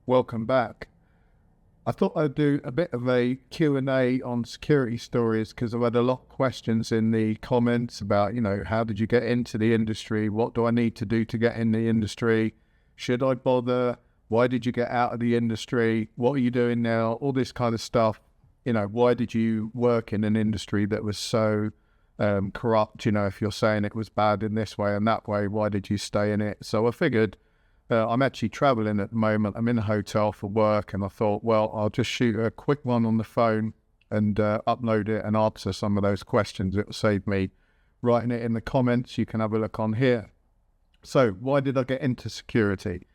Welcome back. I thought I'd do a bit of a Q&A on security stories because I've had a lot of questions in the comments about, how did you get into the industry? What do I need to do to get in the industry? Should I bother? Why did you get out of the industry? What are you doing now? All this kind of stuff. Why did you work in an industry that was so corrupt? If you're saying it was bad in this way and that way, why did you stay in it? So I figured I'm actually traveling at the moment. I'm in a hotel for work, and I thought, well, I'll just shoot a quick one on the phone and upload it and answer some of those questions. It will save me writing it in the comments. You can have a look on here. So why did I get into security?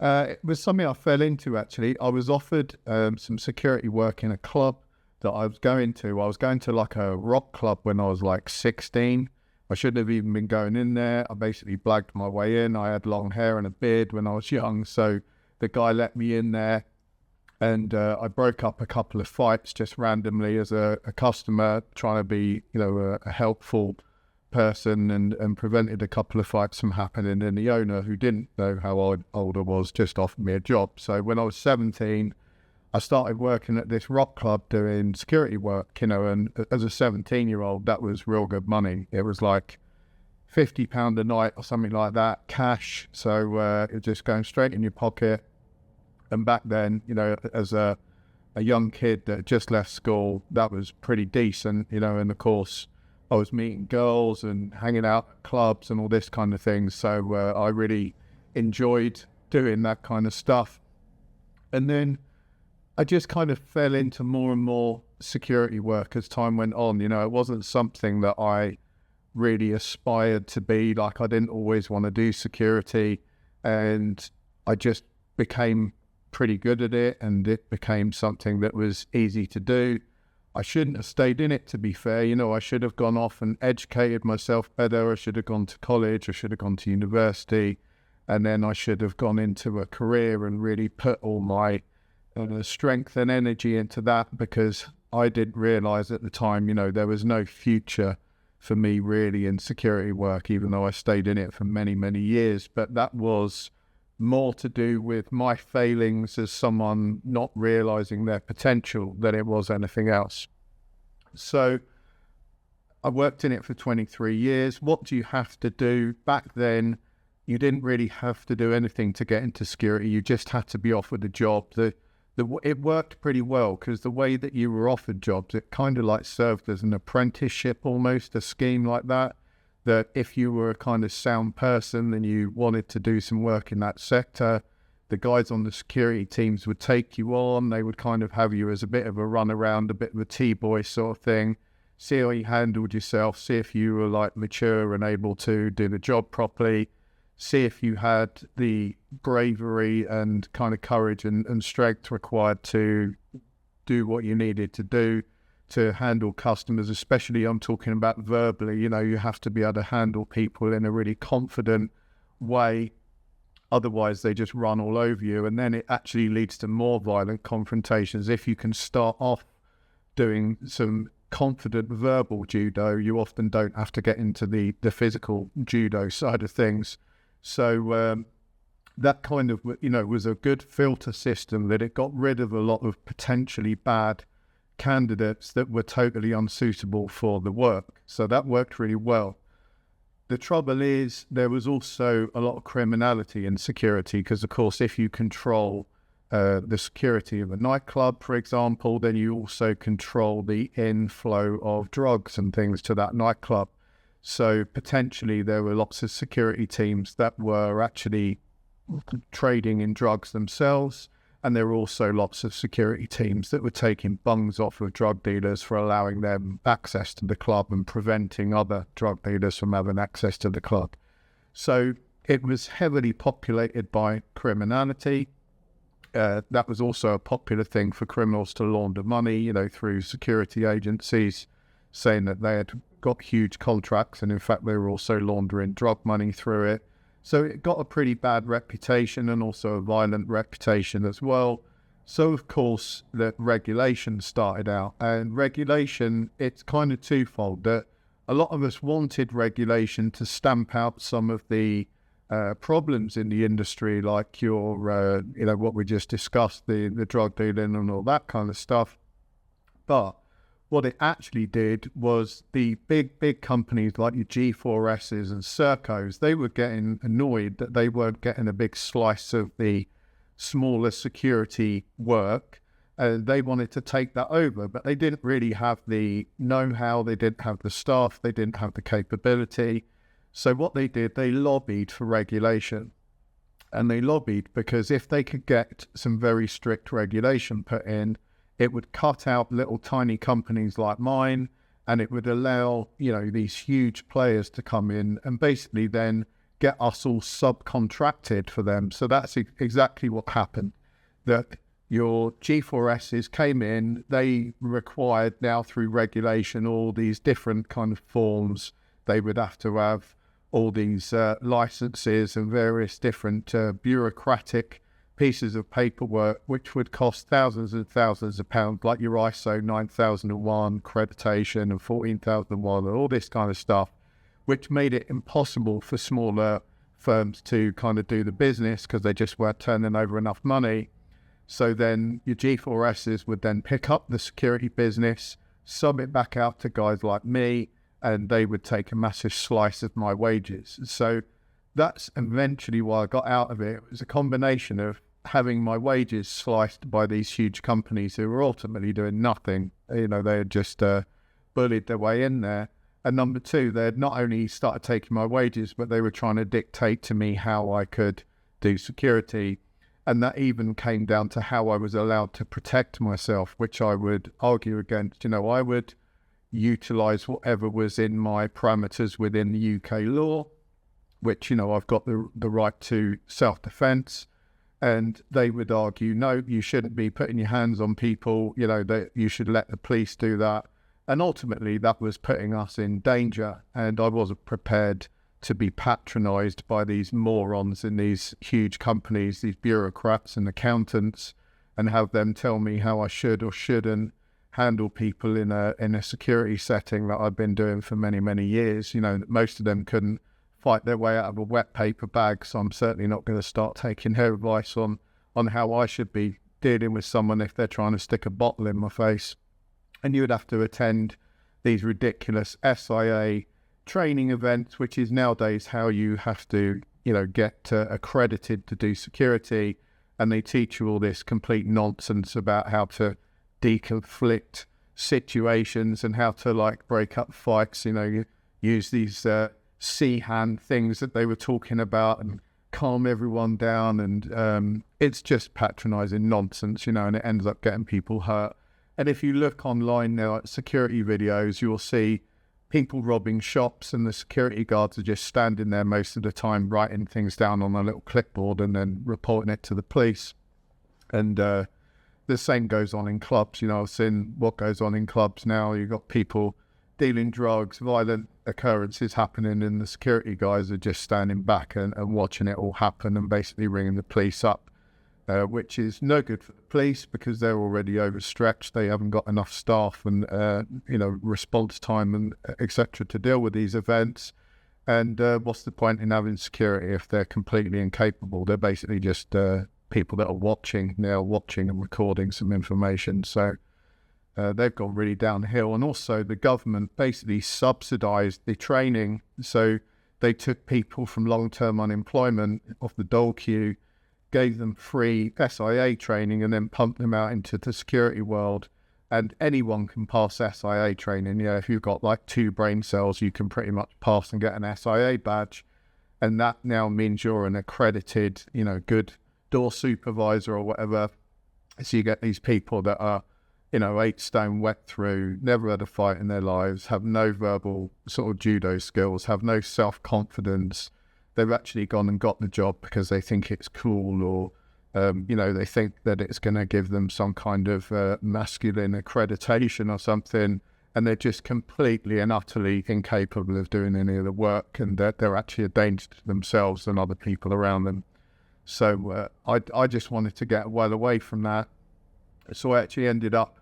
It was something I fell into, actually. I was offered some security work in a club that I was going to. I was going to like a rock club when I was like 16. I shouldn't have even been going in there. I basically blagged my way in. I had long hair and a beard when I was young, so the guy let me in there, and I broke up a couple of fights just randomly as a customer, trying to be, a helpful person, and prevented a couple of fights from happening. And the owner, who didn't know how old I was, just offered me a job. So when I was 17, I started working at this rock club doing security work, and as a 17-year-old, that was real good money. It was like £50 a night or something like that, cash. So it was just going straight in your pocket. And back then, as a young kid that just left school, that was pretty decent, and of course, I was meeting girls and hanging out at clubs and all this kind of thing. So I really enjoyed doing that kind of stuff. And then I just kind of fell into more and more security work as time went on. It wasn't something that I really aspired to be. Like, I didn't always want to do security, and I just became pretty good at it, and it became something that was easy to do. I shouldn't have stayed in it, to be fair. I should have gone off and educated myself better. I should have gone to college. I should have gone to university, and then I should have gone into a career and really put all my strength and energy into that, because I didn't realize at the time, there was no future for me really in security work, even though I stayed in it for many, many years. But that was more to do with my failings as someone not realizing their potential than it was anything else. So I worked in it for 23 years. What do you have to do? Back then, you didn't really have to do anything to get into security. You just had to be offered a job. It worked pretty well, because the way that you were offered jobs, it kind of like served as an apprenticeship, almost a scheme like that if you were a kind of sound person and you wanted to do some work in that sector, the guys on the security teams would take you on. They would kind of have you as a bit of a runaround, a bit of a T-boy sort of thing, see how you handled yourself, see if you were like mature and able to do the job properly, see if you had the bravery and kind of courage and strength required to do what you needed to do to handle customers, especially I'm talking about verbally. You have to be able to handle people in a really confident way. Otherwise, they just run all over you, and then it actually leads to more violent confrontations. If you can start off doing some confident verbal judo, you often don't have to get into the physical judo side of things. So that kind of, was a good filter system, that it got rid of a lot of potentially bad candidates that were totally unsuitable for the work. So that worked really well. The trouble is, there was also a lot of criminality in security, because, of course, if you control the security of a nightclub, for example, then you also control the inflow of drugs and things to that nightclub. So potentially there were lots of security teams that were actually trading in drugs themselves, and there were also lots of security teams that were taking bungs off of drug dealers for allowing them access to the club and preventing other drug dealers from having access to the club. So it was heavily populated by criminality. That was also a popular thing for criminals to launder money, through security agencies, saying that they had got huge contracts, and in fact they were also laundering drug money through it. So it got a pretty bad reputation, and also a violent reputation as well. So of course the regulation started out, and regulation, it's kind of twofold. That a lot of us wanted regulation to stamp out some of the problems in the industry, like your, what we just discussed, the drug dealing and all that kind of stuff. But what it actually did was the big companies like your G4Ss and Sercos, they were getting annoyed that they weren't getting a big slice of the smaller security work. They wanted to take that over, but they didn't really have the know-how, they didn't have the staff, they didn't have the capability. So what they did, they lobbied for regulation. And they lobbied because if they could get some very strict regulation put in, it would cut out little tiny companies like mine, and it would allow, these huge players to come in and basically then get us all subcontracted for them. So that's exactly what happened. That your G4Ss came in, they required now through regulation all these different kind of forms. They would have to have all these licenses and various different bureaucratic pieces of paperwork, which would cost thousands and thousands of pounds, like your ISO 9001 accreditation and 14001 and all this kind of stuff, which made it impossible for smaller firms to kind of do the business because they just weren't turning over enough money. So then your G4Ss would then pick up the security business, sub it back out to guys like me, and they would take a massive slice of my wages. So that's eventually why I got out of it. It was a combination of having my wages sliced by these huge companies who were ultimately doing nothing. They had just bullied their way in there. And number two, they had not only started taking my wages, but they were trying to dictate to me how I could do security. And that even came down to how I was allowed to protect myself, which I would argue against. I would utilize whatever was in my parameters within the UK law, which, I've got the right to self-defense. And they would argue, no, you shouldn't be putting your hands on people, that you should let the police do that. And ultimately, that was putting us in danger. And I wasn't prepared to be patronized by these morons in these huge companies, these bureaucrats and accountants, and have them tell me how I should or shouldn't handle people in a security setting that I've been doing for many, many years. Most of them couldn't fight their way out of a wet paper bag, so I'm certainly not going to start taking their advice on how I should be dealing with someone if they're trying to stick a bottle in my face. And you would have to attend these ridiculous SIA training events, which is nowadays how you have to, get accredited to do security. And they teach you all this complete nonsense about how to deconflict situations and how to break up fights. You use these C-hand things that they were talking about and calm everyone down. And it's just patronizing nonsense, and it ends up getting people hurt. And if you look online now at security videos, you'll see people robbing shops and the security guards are just standing there most of the time writing things down on a little clipboard and then reporting it to the police. And the same goes on in clubs. I've seen what goes on in clubs now. You've got people dealing drugs, violent occurrences happening, and the security guys are just standing back and watching it all happen and basically ringing the police up, which is no good for the police because they're already overstretched. They haven't got enough staff and response time and etc. to deal with these events. And what's the point in having security if they're completely incapable? They're basically just people that are watching and recording some information. So they've gone really downhill. And also the government basically subsidised the training. So they took people from long-term unemployment off the dole queue, gave them free SIA training, and then pumped them out into the security world. And anyone can pass SIA training. If you've got 2 brain cells, you can pretty much pass and get an SIA badge. And that now means you're an accredited, good door supervisor or whatever. So you get these people that are, 8 stone wet through, never had a fight in their lives, have no verbal sort of judo skills, have no self-confidence. They've actually gone and got the job because they think it's cool, or, they think that it's going to give them some kind of masculine accreditation or something, and they're just completely and utterly incapable of doing any of the work, and they're actually a danger to themselves and other people around them. So I just wanted to get well away from that. So I actually ended up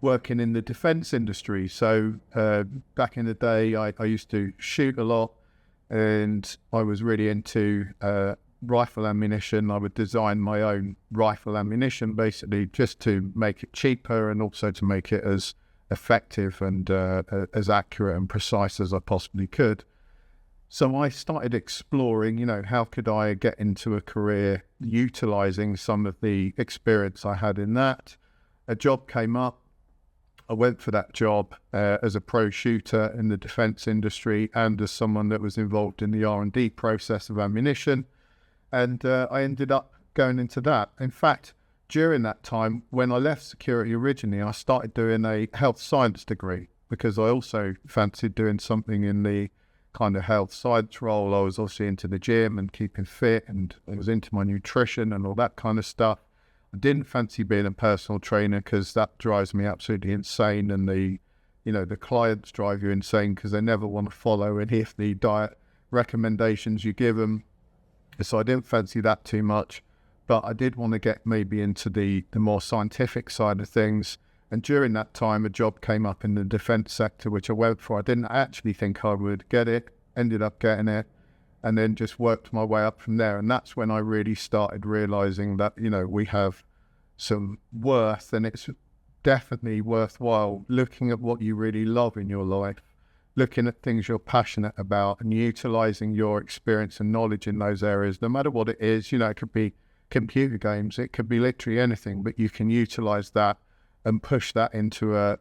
working in the defence industry. So back in the day, I used to shoot a lot. and I was really into rifle ammunition. I would design my own rifle ammunition, basically just to make it cheaper and also to make it as effective and as accurate and precise as I possibly could. So I started exploring, how could I get into a career utilizing some of the experience I had in that. A job came up. I went for that job as a pro shooter in the defense industry and as someone that was involved in the R&D process of ammunition. And I ended up going into that. In fact, during that time, when I left security originally, I started doing a health science degree because I also fancied doing something in the kind of health science role. I was also into the gym and keeping fit, and I was into my nutrition and all that kind of stuff. I didn't fancy being a personal trainer because that drives me absolutely insane, and the clients drive you insane because they never want to follow any of the diet recommendations you give them. So I didn't fancy that too much, but I did want to get maybe into the more scientific side of things. And during that time, a job came up in the defense sector, which I went for. I didn't actually think I would get it, ended up getting it, and then just worked my way up from there. And that's when I really started realizing that, we have some worth, and it's definitely worthwhile looking at what you really love in your life, looking at things you're passionate about and utilizing your experience and knowledge in those areas, no matter what it is. It could be computer games, it could be literally anything, but you can utilize that and push that into a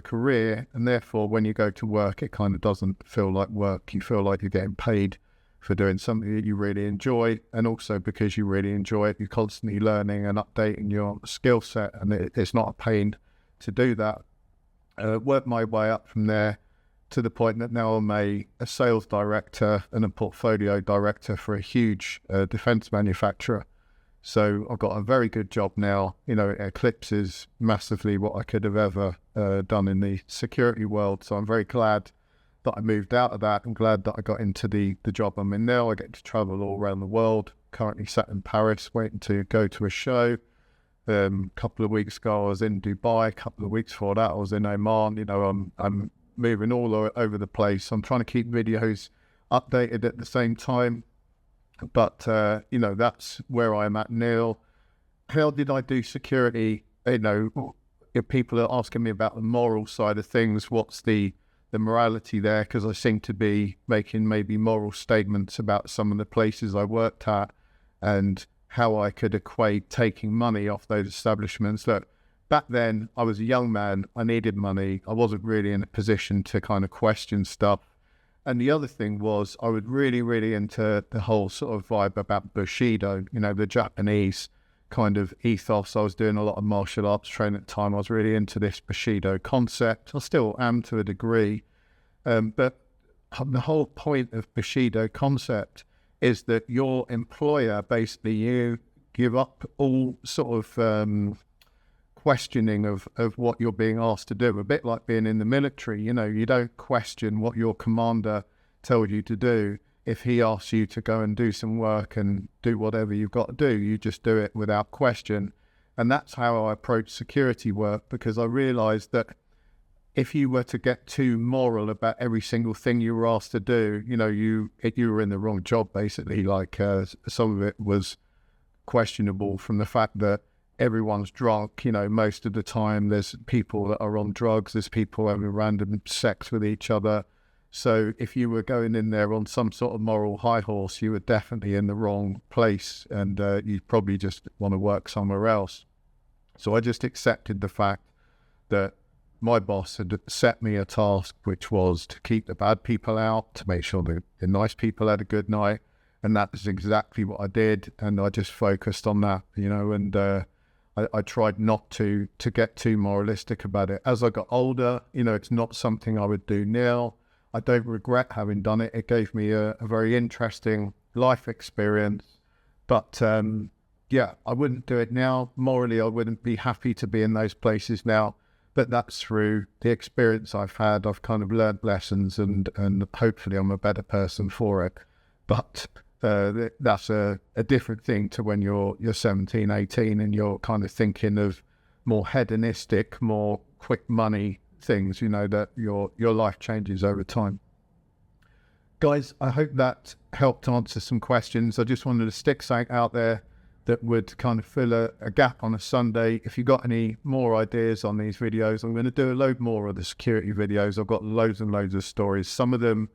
career. And therefore, when you go to work, it kind of doesn't feel like work. You feel like you're getting paid for doing something that you really enjoy. And also because you really enjoy it, you're constantly learning and updating your skill set, and it's not a pain to do that. Worked my way up from there to the point that now I'm a sales director and a portfolio director for a huge defense manufacturer. So I've got a very good job now. It eclipses massively what I could have ever done in the security world. So I'm very glad that I moved out of that. I'm glad that I got into the job I'm in now. I get to travel all around the world. Currently sat in Paris waiting to go to a show. A couple of weeks ago I was in Dubai. A couple of weeks before that I was in Oman. I'm moving all over the place. I'm trying to keep videos updated at the same time. But, that's where I'm at now. How did I do security? If people are asking me about the moral side of things, what's the morality there? Because I seem to be making maybe moral statements about some of the places I worked at and how I could equate taking money off those establishments. Look, back then I was a young man. I needed money. I wasn't really in a position to kind of question stuff. And the other thing was I was really, really into the whole sort of vibe about Bushido, the Japanese kind of ethos. I was doing a lot of martial arts training at the time. I was really into this Bushido concept. I still am to a degree. But the whole point of Bushido concept is that your employer, basically you give up all sort of questioning of what you're being asked to do, a bit like being in the military. You don't question what your commander tells you to do. If he asks you to go and do some work and do whatever you've got to do, you just do it without question. And that's how I approach security work, because I realized that if you were to get too moral about every single thing you were asked to do, you were in the wrong job, basically. Like some of it was questionable from the fact that everyone's drunk, most of the time there's people that are on drugs, there's people having random sex with each other. So if you were going in there on some sort of moral high horse, you were definitely in the wrong place, and you'd probably just want to work somewhere else. So I just accepted the fact that my boss had set me a task, which was to keep the bad people out, to make sure that the nice people had a good night. And that is exactly what I did. And I just focused on that, and I tried not to get too moralistic about it. As I got older, it's not something I would do now. I don't regret having done it. It gave me a very interesting life experience. But I wouldn't do it now. Morally, I wouldn't be happy to be in those places now. But that's through the experience I've had. I've kind of learned lessons, and hopefully I'm a better person for it. But that's a different thing to when you're 17, 18 and you're kind of thinking of more hedonistic, more quick money things, that your life changes over time. Guys, I hope that helped answer some questions. I just wanted to stick something out there that would kind of fill a gap on a Sunday. If you've got any more ideas on these videos, I'm going to do a load more of the security videos. I've got loads and loads of stories. Some of them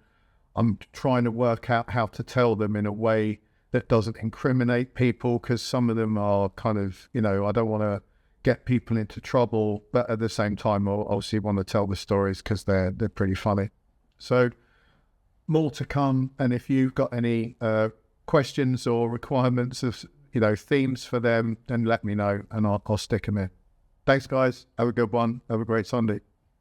I'm trying to work out how to tell them in a way that doesn't incriminate people, because some of them are kind of, I don't want to get people into trouble, but at the same time, I obviously want to tell the stories because they're pretty funny. So more to come. And if you've got any questions or requirements of, themes for them, then let me know and I'll stick them in. Thanks, guys. Have a good one. Have a great Sunday.